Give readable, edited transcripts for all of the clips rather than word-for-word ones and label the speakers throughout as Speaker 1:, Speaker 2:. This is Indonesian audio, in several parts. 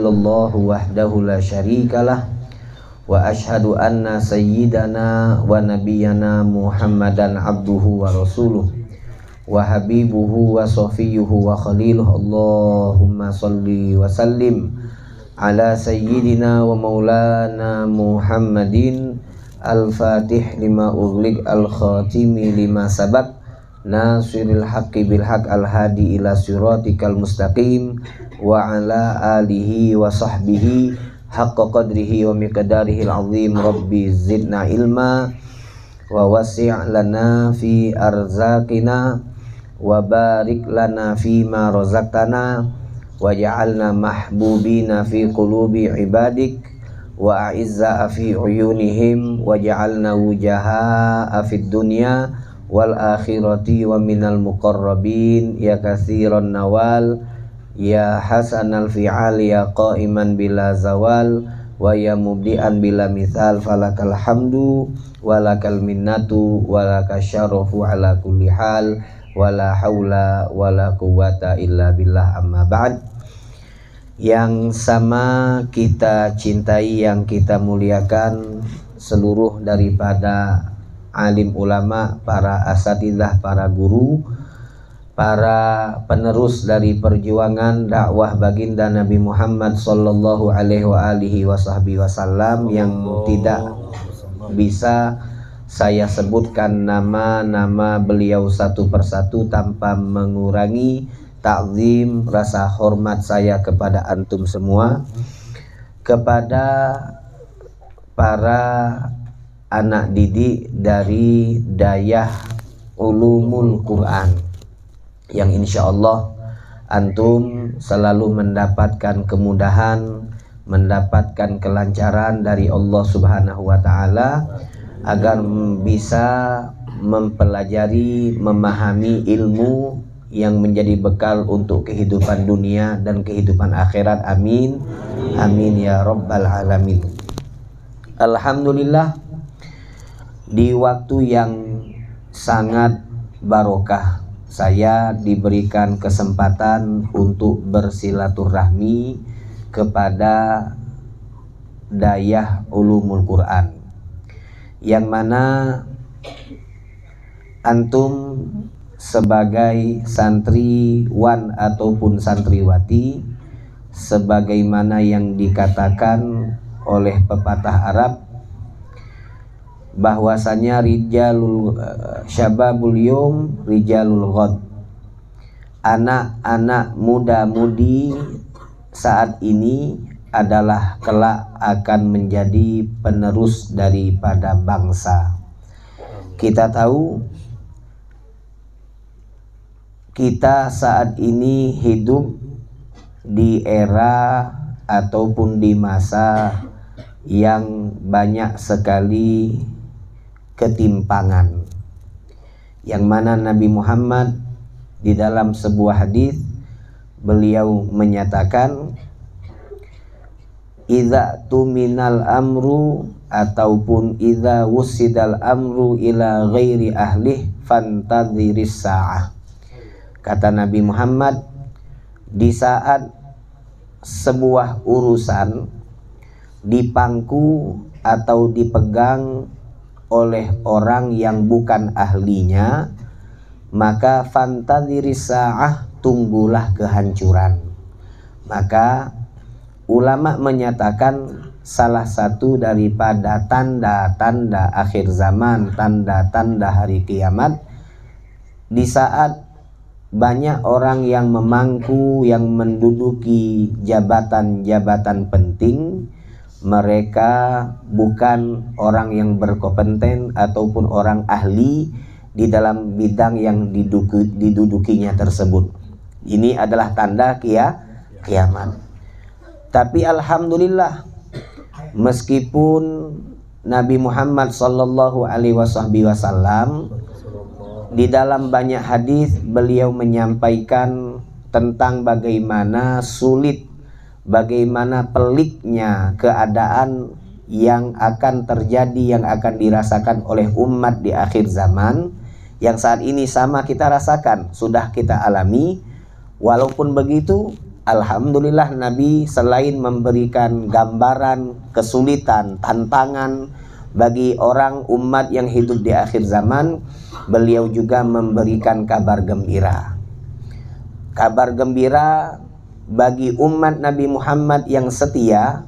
Speaker 1: Allahu wahdahu la syarikalah wa ashhadu anna sayyidana wa nabiyyana Muhammadan abduhu wa rasuluh wa habibuhu wa safiyuhu wa khaliluh. Allahumma salli wa sallim ala sayyidina wa maulana Muhammadin al-fatih lima ughliq al-khatimi lima sabaq nasiril haqqi bil haqq al-hadi ila siratikal mustaqim wa ala alihi wa sahbihi haqqa qadrihi wa miqdarihi al-azim. Rabbi zidna ilma wa wasi' lana fi arzaqina wa barik lana fi ma razaqtana wa ja'alna mahbubina fi qulubi ibadik wa a'izza fi uyunihim wa ja'alna wujaha fid dunya wal akhirati wa minal muqarrabin ya katsiran nawal ya hasanal fi'al ya qa'iman bila zawal wa ya mubdi'an bila mithal falakal hamdu walakal minnatu walakal syarafu ala kulli hal wala haula wala quwwata illa billah. Amma ba'd. Yang sama kita cintai, yang kita muliakan, seluruh daripada alim ulama, para asatidzah, para guru, para penerus dari perjuangan dakwah baginda Nabi Muhammad sallallahu alaihi wasallam yang tidak bisa saya sebutkan nama-nama beliau satu persatu tanpa mengurangi ta'zim rasa hormat saya kepada antum semua, kepada para anak didik dari Dayah Ulumul Quran yang insya Allah antum selalu mendapatkan kemudahan, mendapatkan kelancaran dari Allah Subhanahu wa Ta'ala agar bisa mempelajari, memahami ilmu yang menjadi bekal untuk kehidupan dunia dan kehidupan akhirat. Amin amin ya rabbal alamin. Alhamdulillah, di waktu yang sangat barokah saya diberikan kesempatan untuk bersilaturahmi kepada Dayah Ulumul Quran, yang mana antum sebagai santriwan ataupun santriwati, sebagaimana yang dikatakan oleh pepatah Arab bahwasanya rijalul syababul yum rijalul ghad, anak-anak muda-mudi saat ini adalah kelak akan menjadi penerus daripada bangsa. Kita tahu kita saat ini hidup di era ataupun di masa yang banyak sekali ketimpangan, yang mana Nabi Muhammad di dalam sebuah hadis beliau menyatakan idza tuminal amru ataupun idza wusidal amru ila ghairi ahlih fantadhiris sa'ah. Kata Nabi Muhammad, di saat sebuah urusan dipangku atau dipegang oleh orang yang bukan ahlinya, maka fantadhiris sa'ah, tunggulah kehancuran. Maka ulama menyatakan salah satu daripada tanda-tanda akhir zaman, tanda-tanda hari kiamat, di saat banyak orang yang memangku, yang menduduki jabatan-jabatan penting, mereka bukan orang yang berkompeten ataupun orang ahli di dalam bidang yang didudukinya tersebut. Ini adalah tanda kiamat. Tapi alhamdulillah, meskipun Nabi Muhammad sallallahu alaihi wasallam di dalam banyak hadis beliau menyampaikan tentang bagaimana sulit, bagaimana peliknya keadaan yang akan terjadi, yang akan dirasakan oleh umat di akhir zaman, yang saat ini sama kita rasakan, sudah kita alami. Walaupun begitu, alhamdulillah Nabi selain memberikan gambaran kesulitan, tantangan bagi orang umat yang hidup di akhir zaman, beliau juga memberikan kabar gembira. Kabar gembira bagi umat Nabi Muhammad yang setia,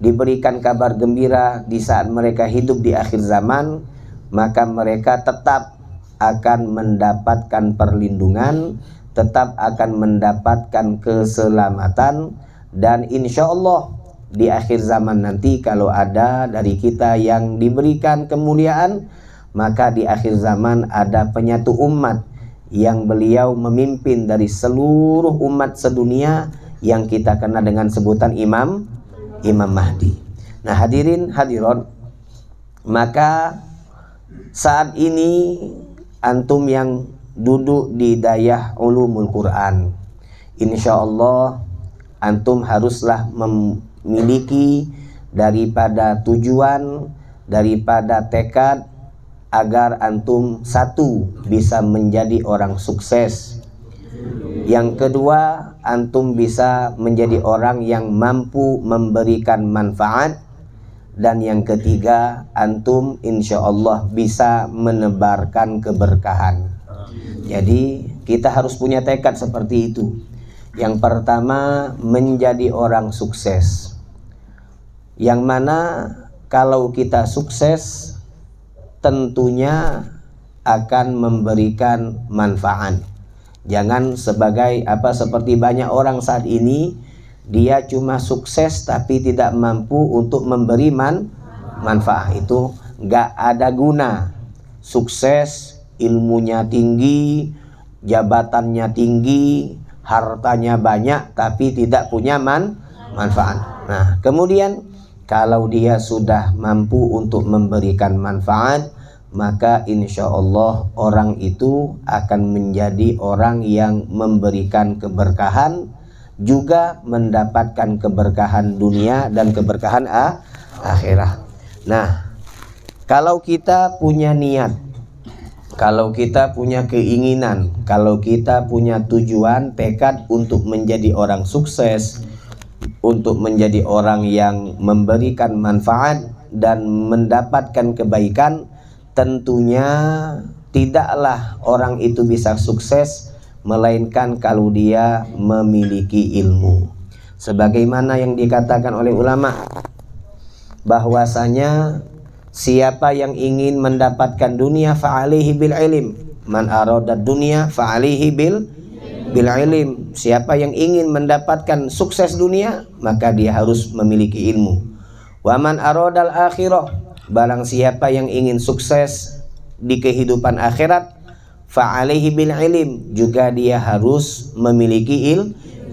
Speaker 1: diberikan kabar gembira di saat mereka hidup di akhir zaman, maka mereka tetap akan mendapatkan perlindungan, tetap akan mendapatkan keselamatan, dan insya Allah di akhir zaman nanti kalau ada dari kita yang diberikan kemuliaan, maka di akhir zaman ada penyatu umat yang beliau memimpin dari seluruh umat sedunia yang kita kenal dengan sebutan Imam Mahdi. Nah hadirin hadirat, maka saat ini antum yang duduk di Dayah Ulumul Quran, insya Allah antum haruslah memiliki daripada tujuan, daripada tekad agar antum satu bisa menjadi orang sukses, yang kedua antum bisa menjadi orang yang mampu memberikan manfaat, dan yang ketiga antum insya Allah bisa menebarkan keberkahan. Jadi kita harus punya tekad seperti itu. Yang pertama menjadi orang sukses, yang mana kalau kita sukses tentunya akan memberikan manfaat. Jangan seperti banyak orang saat ini, dia cuma sukses tapi tidak mampu untuk memberi manfaat. Itu nggak ada guna. Sukses, ilmunya tinggi, jabatannya tinggi, hartanya banyak tapi tidak punya manfaat. Nah kemudian kalau dia sudah mampu untuk memberikan manfaat, maka insya Allah orang itu akan menjadi orang yang memberikan keberkahan, juga mendapatkan keberkahan dunia dan keberkahan akhirat. Nah, kalau kita punya niat, kalau kita punya keinginan, kalau kita punya tujuan, tekad untuk menjadi orang sukses, untuk menjadi orang yang memberikan manfaat dan mendapatkan kebaikan, tentunya tidaklah orang itu bisa sukses melainkan kalau dia memiliki ilmu. Sebagaimana yang dikatakan oleh ulama, bahwasanya siapa yang ingin mendapatkan dunia fa'alihi bil ilm, man arada dunia fa'alihi bil ilm. Siapa yang ingin mendapatkan sukses dunia, maka dia harus memiliki ilmu. Wa man aradal akhirah, barang siapa yang ingin sukses di kehidupan akhirat, fa'alaihi bil ilm, juga dia harus memiliki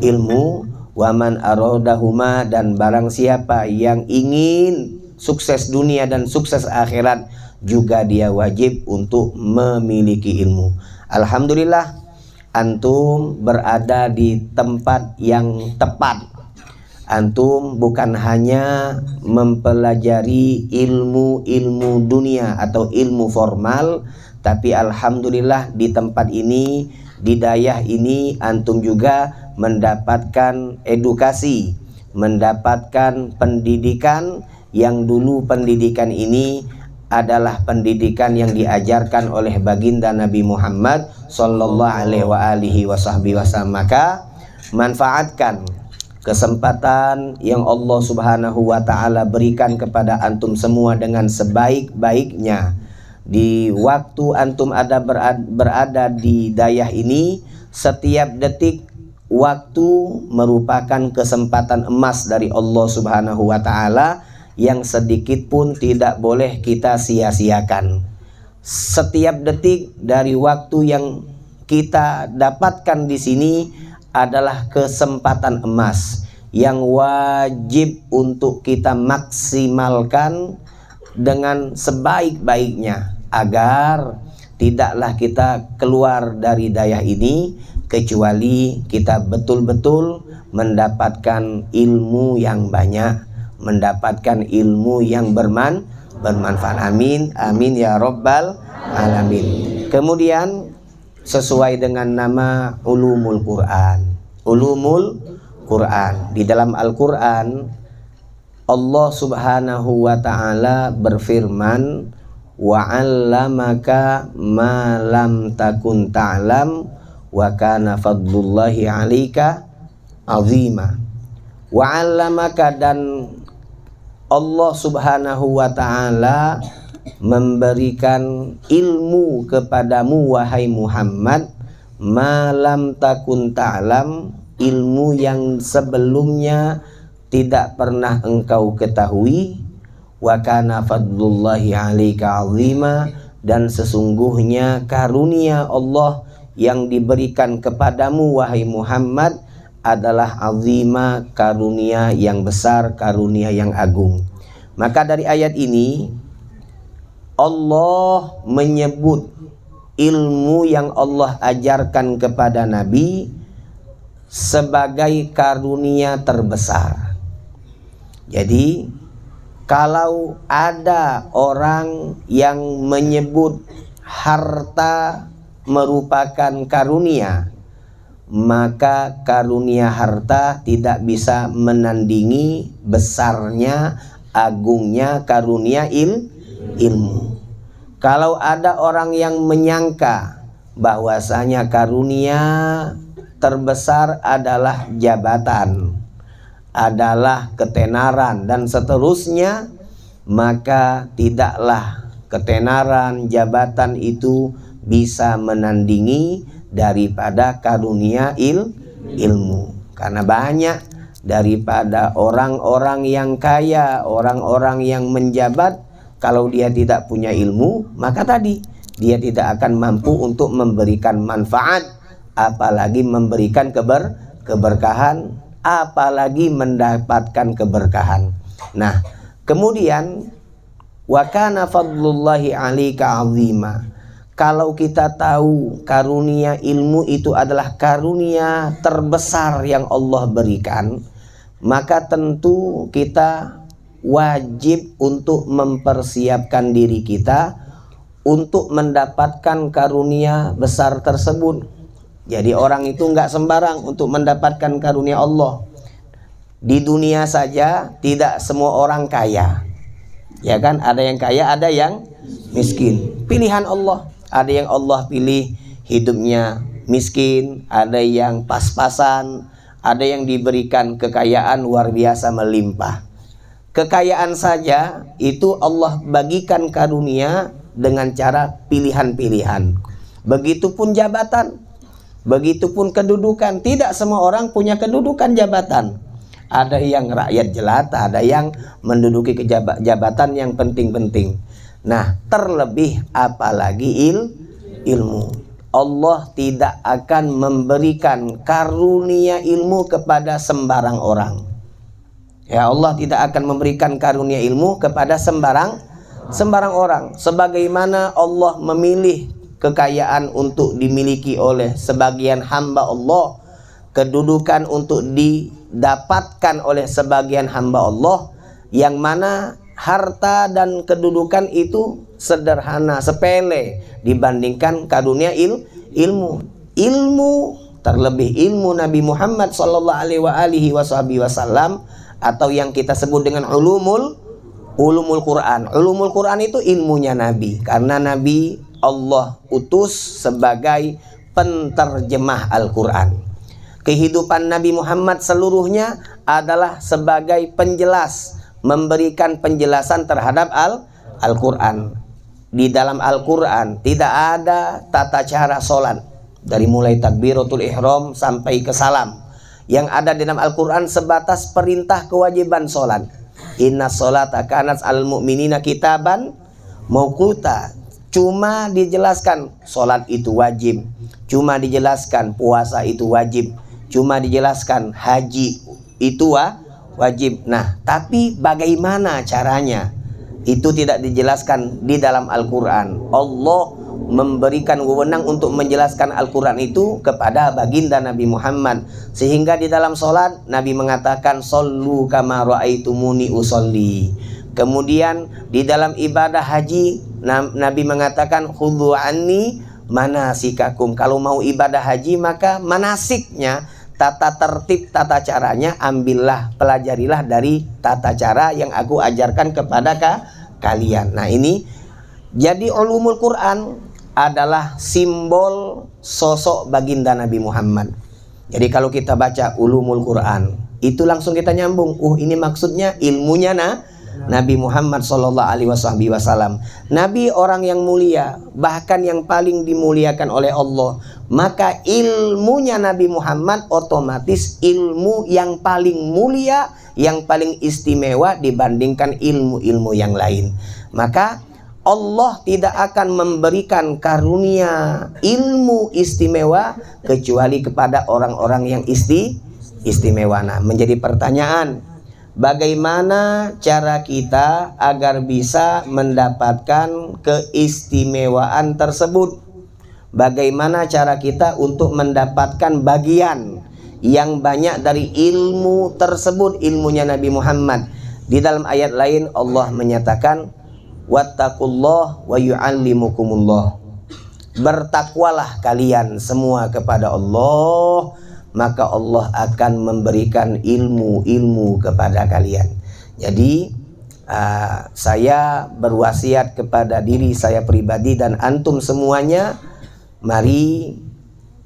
Speaker 1: ilmu. Wa man aradahuma, dan barang siapa yang ingin sukses dunia dan sukses akhirat, juga dia wajib untuk memiliki ilmu. Alhamdulillah antum berada di tempat yang tepat. Antum bukan hanya mempelajari ilmu-ilmu dunia atau ilmu formal, tapi alhamdulillah di tempat ini, di Dayah ini, antum juga mendapatkan edukasi, mendapatkan pendidikan yang dulu pendidikan ini adalah pendidikan yang diajarkan oleh baginda Nabi Muhammad sallallahu alaihi wasallam. Maka manfaatkan kesempatan yang Allah Subhanahu wa taala berikan kepada antum semua dengan sebaik-baiknya. Di waktu antum berada di Dayah ini, setiap detik waktu merupakan kesempatan emas dari Allah Subhanahu wa taala yang sedikit pun tidak boleh kita sia-siakan. Setiap detik dari waktu yang kita dapatkan di sini adalah kesempatan emas yang wajib untuk kita maksimalkan dengan sebaik-baiknya, agar tidaklah kita keluar dari Dayah ini kecuali kita betul-betul mendapatkan ilmu yang banyak, mendapatkan ilmu yang bermanfaat. Amin, amin ya rabbal alamin. Kemudian sesuai dengan nama Ulumul Quran, Ulumul Quran. Di dalam Al-Quran Allah Subhanahu wa ta'ala berfirman, wa 'allamaka ma lam takun ta'lam wa kana fadlullahi 'alaika 'azima. Wa 'allamaka, dan Allah Subhanahu wa ta'ala memberikan ilmu kepadamu wahai Muhammad, ma lam takun ta'lam, ilmu yang sebelumnya tidak pernah engkau ketahui, wa kana fadlullahi 'alaika 'azima, dan sesungguhnya karunia Allah yang diberikan kepadamu wahai Muhammad adalah azima, karunia yang besar, karunia yang agung. Maka dari ayat ini Allah menyebut ilmu yang Allah ajarkan kepada Nabi sebagai karunia terbesar. Jadi kalau ada orang yang menyebut harta merupakan karunia, maka karunia harta tidak bisa menandingi besarnya, agungnya karunia ilmu. Kalau ada orang yang menyangka bahwasanya karunia terbesar adalah jabatan, adalah ketenaran dan seterusnya, maka tidaklah ketenaran, jabatan itu bisa menandingi daripada karunia ilmu. Karena banyak daripada orang-orang yang kaya, orang-orang yang menjabat, kalau dia tidak punya ilmu, maka tadi dia tidak akan mampu untuk memberikan manfaat, apalagi memberikan keberkahan, apalagi mendapatkan keberkahan. Nah, kemudian wa kana fadlullahi 'alaika 'azima. Kalau kita tahu karunia ilmu itu adalah karunia terbesar yang Allah berikan, maka tentu kita wajib untuk mempersiapkan diri kita untuk mendapatkan karunia besar tersebut. Jadi orang itu nggak sembarang untuk mendapatkan karunia Allah. Di dunia saja tidak semua orang kaya, ya kan? Ada yang kaya, ada yang miskin. Pilihan Allah. Ada yang Allah pilih hidupnya miskin, ada yang pas-pasan, ada yang diberikan kekayaan luar biasa melimpah. Kekayaan saja itu Allah bagikan karunia dengan cara pilihan-pilihan. Begitupun jabatan, begitupun kedudukan. Tidak semua orang punya kedudukan jabatan. Ada yang rakyat jelata, ada yang menduduki jabatan yang penting-penting. Nah, terlebih apalagi ilmu. Allah tidak akan memberikan karunia ilmu kepada sembarang orang. Ya, Allah tidak akan memberikan karunia ilmu kepada sembarang orang. Sebagaimana Allah memilih kekayaan untuk dimiliki oleh sebagian hamba Allah, kedudukan untuk didapatkan oleh sebagian hamba Allah, yang mana harta dan kedudukan itu sederhana, sepele dibandingkan karunia ilmu. Ilmu, terlebih ilmu Nabi Muhammad sallallahu alaihi wasallam, atau yang kita sebut dengan ulumul Quran. Ulumul Quran itu ilmunya Nabi, karena Nabi Allah utus sebagai penterjemah Al-Quran. Kehidupan Nabi Muhammad seluruhnya adalah sebagai penjelas, memberikan penjelasan terhadap Al-Quran. Di dalam Al-Quran tidak ada tata cara sholat, dari mulai takbiratul ihram sampai ke salam. Yang ada di dalam Al-Quran sebatas perintah kewajiban sholat. Inna sholata kanat al mu'minina kitaban mauquta. Cuma dijelaskan sholat itu wajib, cuma dijelaskan puasa itu wajib, cuma dijelaskan haji itu wajib. Nah, tapi bagaimana caranya? Itu tidak dijelaskan di dalam Al-Quran. Allah memberikan wewenang untuk menjelaskan Al-Quran itu kepada baginda Nabi Muhammad, sehingga di dalam sholat Nabi mengatakan shollu kama ra'aitumuni usolli. Kemudian di dalam ibadah haji Nabi mengatakan khudhu anni manasikakum. Kalau mau ibadah haji maka manasiknya, tata tertib, tata caranya ambillah, pelajarilah dari tata cara yang aku ajarkan kepada kalian. Nah ini, jadi ulumul Quran adalah simbol sosok baginda Nabi Muhammad. Jadi kalau kita baca ulumul Quran, itu langsung kita nyambung. Ini maksudnya ilmunya Nabi Muhammad Sallallahu Alaihi Wasallam. Nabi orang yang mulia, bahkan yang paling dimuliakan oleh Allah. Maka ilmunya Nabi Muhammad otomatis ilmu yang paling mulia, yang paling istimewa dibandingkan ilmu-ilmu yang lain. Maka Allah tidak akan memberikan karunia ilmu istimewa kecuali kepada orang-orang yang istimewa. Nah, menjadi pertanyaan, bagaimana cara kita agar bisa mendapatkan keistimewaan tersebut? Bagaimana cara kita untuk mendapatkan bagian yang banyak dari ilmu tersebut, ilmunya Nabi Muhammad? Di dalam ayat lain Allah menyatakan, wattaqullah wa yu'allimukumullah. Bertakwalah kalian semua kepada Allah, maka Allah akan memberikan ilmu-ilmu kepada kalian. Jadi saya berwasiat kepada diri saya pribadi dan antum semuanya, mari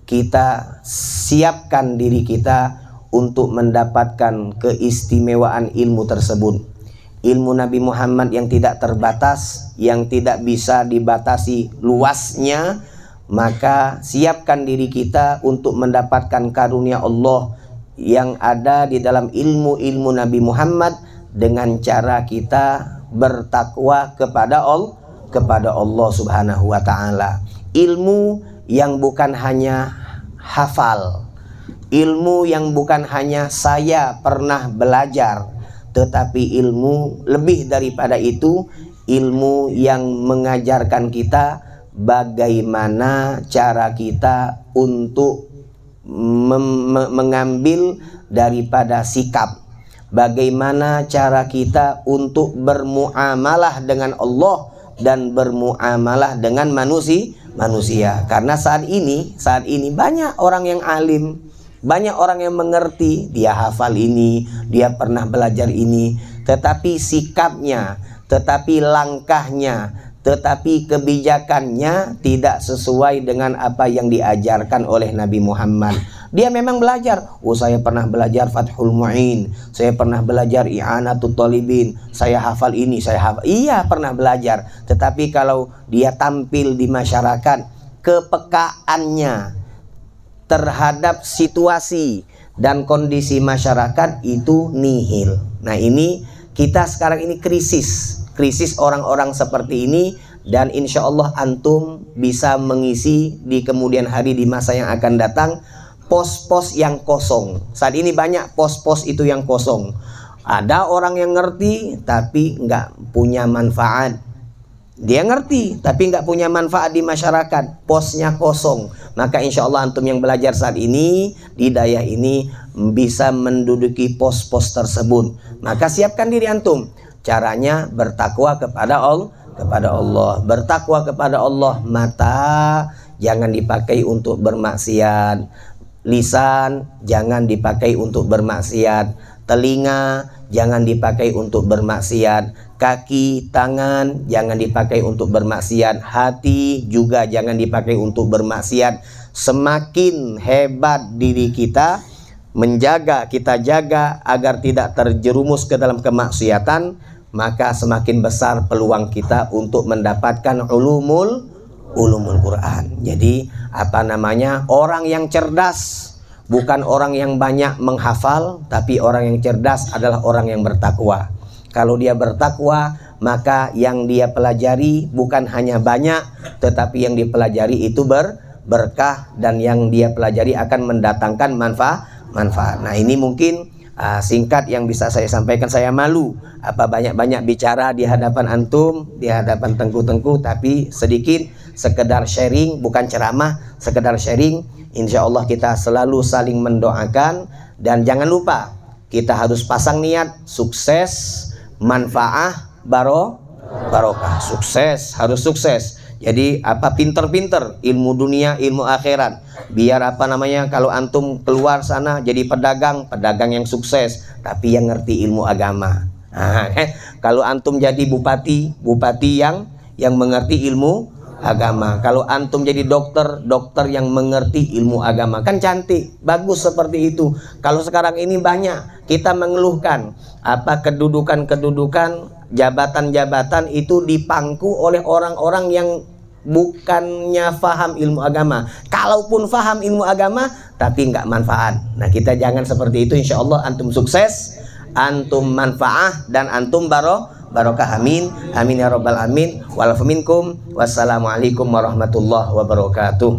Speaker 1: kita siapkan diri kita untuk mendapatkan keistimewaan ilmu tersebut. Ilmu Nabi Muhammad yang tidak terbatas, yang tidak bisa dibatasi luasnya. Maka siapkan diri kita untuk mendapatkan karunia Allah yang ada di dalam ilmu-ilmu Nabi Muhammad dengan cara kita bertakwa kepada Allah Subhanahu wa ta'ala. Ilmu yang bukan hanya hafal, ilmu yang bukan hanya saya pernah belajar, tetapi ilmu lebih daripada itu, ilmu yang mengajarkan kita bagaimana cara kita untuk mengambil daripada sikap, bagaimana cara kita untuk bermuamalah dengan Allah dan bermuamalah dengan manusia. Karena saat ini banyak orang yang alim, banyak orang yang mengerti, dia hafal ini, dia pernah belajar ini, tetapi sikapnya, tetapi langkahnya, tetapi kebijakannya tidak sesuai dengan apa yang diajarkan oleh Nabi Muhammad. Dia memang belajar, saya pernah belajar Fathul Mu'in, saya pernah belajar I'anatul Talibin, saya hafal ini, saya hafal. Iya, pernah belajar, tetapi kalau dia tampil di masyarakat, kepekaannya terhadap situasi dan kondisi masyarakat itu nihil. Nah ini kita sekarang ini krisis orang-orang seperti ini, dan insya Allah antum bisa mengisi di kemudian hari di masa yang akan datang pos-pos yang kosong. Saat ini banyak pos-pos itu yang kosong. Ada orang yang ngerti tapi nggak punya manfaat. Dia ngerti tapi nggak punya manfaat di masyarakat, posnya kosong. Maka insya Allah antum yang belajar saat ini di daerah ini bisa menduduki pos-pos tersebut. Maka siapkan diri antum. Caranya bertakwa kepada Allah. Bertakwa kepada Allah, mata jangan dipakai untuk bermaksiat, lisan jangan dipakai untuk bermaksiat, telinga jangan dipakai untuk bermaksiat, kaki, tangan jangan dipakai untuk bermaksiat, hati juga jangan dipakai untuk bermaksiat. Semakin hebat diri kita kita jaga agar tidak terjerumus ke dalam kemaksiatan, maka semakin besar peluang kita untuk mendapatkan ulumul Quran. Jadi orang yang cerdas bukan orang yang banyak menghafal, tapi orang yang cerdas adalah orang yang bertakwa. Kalau dia bertakwa, maka yang dia pelajari bukan hanya banyak, tetapi yang dipelajari itu berkah, dan yang dia pelajari akan mendatangkan manfaat. Nah ini mungkin singkat yang bisa saya sampaikan. Saya malu banyak bicara di hadapan antum, di hadapan tengku-tengku, tapi sedikit sekedar sharing, bukan ceramah, sekedar sharing. Insya Allah kita selalu saling mendoakan, dan jangan lupa kita harus pasang niat sukses, manfaah, barokah. Sukses, harus sukses. Jadi apa, pinter-pinter ilmu dunia, ilmu akhirat. Biar apa namanya, kalau antum keluar sana jadi pedagang yang sukses, tapi yang ngerti ilmu agama. Nah, kalau antum jadi bupati yang mengerti ilmu agama. Kalau antum jadi dokter yang mengerti ilmu agama. Kan cantik, bagus seperti itu. Kalau sekarang ini banyak kita mengeluhkan apa, kedudukan, jabatan itu dipangku oleh orang-orang yang bukannya faham ilmu agama. Kalaupun faham ilmu agama tapi nggak manfaat. Nah, kita jangan seperti itu. Insya Allah antum sukses, antum manfaah, dan antum barokah. Amin amin ya rabbal alamin. Walafu minkum. Wassalamualaikum warahmatullahi wabarakatuh.